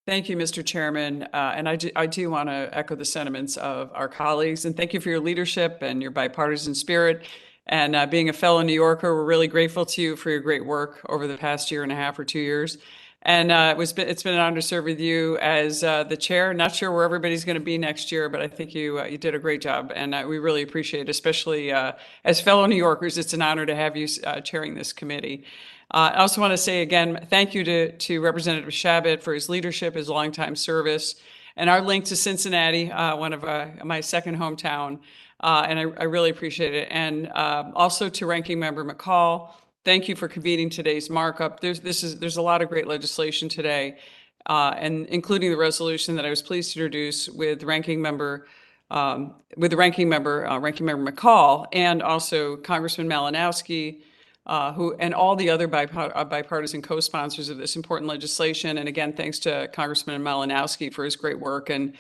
Thank you, Mr. Chairman. And I do want to echo the sentiments of our colleagues and thank you for your leadership and your bipartisan spirit. And being a fellow New Yorker, we're really grateful to you for your great work over the past year and a half or 2 years. And it's been an honor to serve with you as the chair. Not sure where everybody's going to be next year, but I think you did a great job, and we really appreciate it. Especially as fellow New Yorkers, it's an honor to have you chairing this committee. I also want to say again, thank you to Representative Shabbat for his leadership, his longtime service, and our link to Cincinnati, one of my second hometown. And I really appreciate it. And also to Ranking Member McCall, thank you for convening today's markup. There's a lot of great legislation today, and including the resolution that I was pleased to introduce with Ranking Member Ranking Member McCall, and also Congressman Malinowski, and all the other bipartisan co-sponsors of this important legislation. And again, thanks to Congressman Malinowski for his great work, and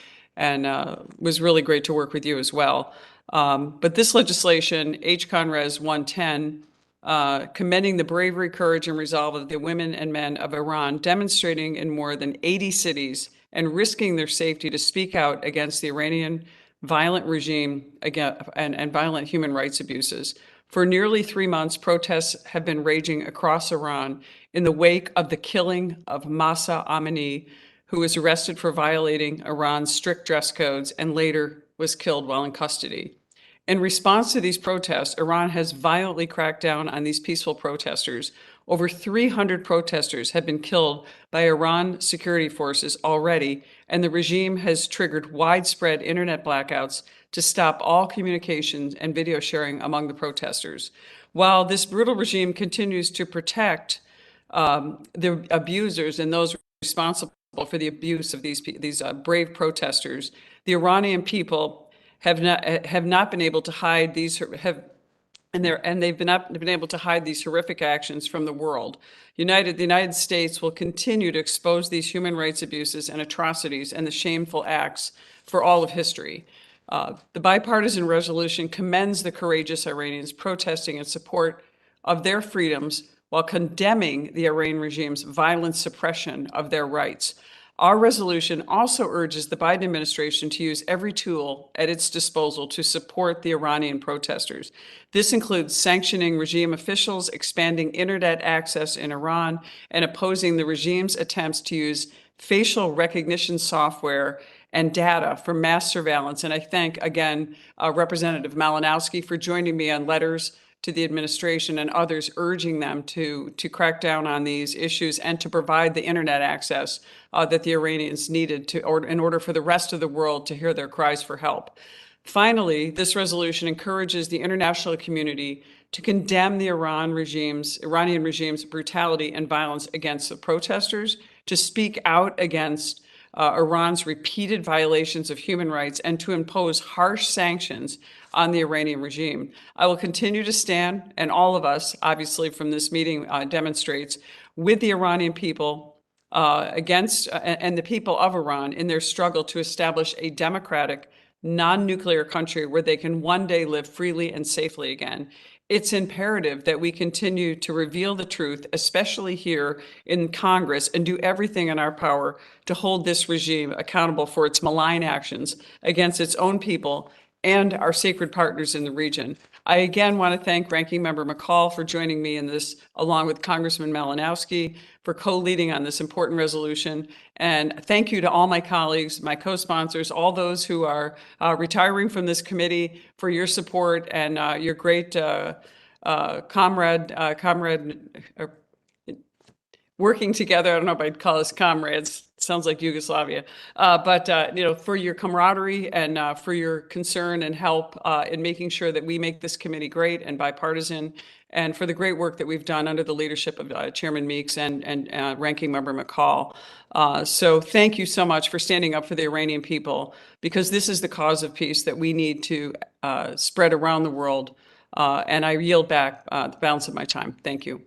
was really great to work with you as well. But this legislation, H.Con.Res 110, commending the bravery, courage, and resolve of the women and men of Iran, demonstrating in more than 80 cities and risking their safety to speak out against the Iranian violent regime and violent human rights abuses. For nearly 3 months, protests have been raging across Iran in the wake of the killing of Mahsa Amini, who was arrested for violating Iran's strict dress codes and later was killed while in custody. In response to these protests, Iran has violently cracked down on these peaceful protesters. Over 300 protesters have been killed by Iran security forces already, and the regime has triggered widespread internet blackouts to stop all communications and video sharing among the protesters. While this brutal regime continues to protect the abusers and those responsible for the abuse of these brave protesters, the Iranian people have not been able to hide these they've not been able to hide these horrific actions from the world. The United States will continue to expose these human rights abuses and atrocities and the shameful acts for all of history. The bipartisan resolution commends the courageous Iranians protesting in support of their freedoms while condemning the Iranian regime's violent suppression of their rights. Our resolution also urges the Biden administration to use every tool at its disposal to support the Iranian protesters. This includes sanctioning regime officials, expanding internet access in Iran, and opposing the regime's attempts to use facial recognition software and data for mass surveillance. And I thank, again, Representative Malinowski for joining me on letters to the administration and others urging them to crack down on these issues and to provide the internet access that the Iranians needed in order for the rest of the world to hear their cries for help. Finally, this resolution encourages the international community to condemn the Iranian regime's brutality and violence against the protesters, to speak out against Iran's repeated violations of human rights, and to impose harsh sanctions on the Iranian regime. I will continue to stand, and all of us, obviously, from this meeting demonstrates, with the Iranian people and the people of Iran in their struggle to establish a democratic, non-nuclear country where they can one day live freely and safely again. It's imperative that we continue to reveal the truth, especially here in Congress, and do everything in our power to hold this regime accountable for its malign actions against its own people and our sacred partners in the region. I again want to thank Ranking Member McCall for joining me in this, along with Congressman Malinowski, for co-leading on this important resolution. And thank you to all my colleagues, my co-sponsors, all those who are retiring from this committee, for your support and your great working together. I don't know if I'd call us comrades. It sounds like Yugoslavia. But for your camaraderie and for your concern and help in making sure that we make this committee great and bipartisan, and for the great work that we've done under the leadership of Chairman Meeks and Ranking Member McCall. So thank you so much for standing up for the Iranian people, because this is the cause of peace that we need to spread around the world. And I yield back the balance of my time. Thank you.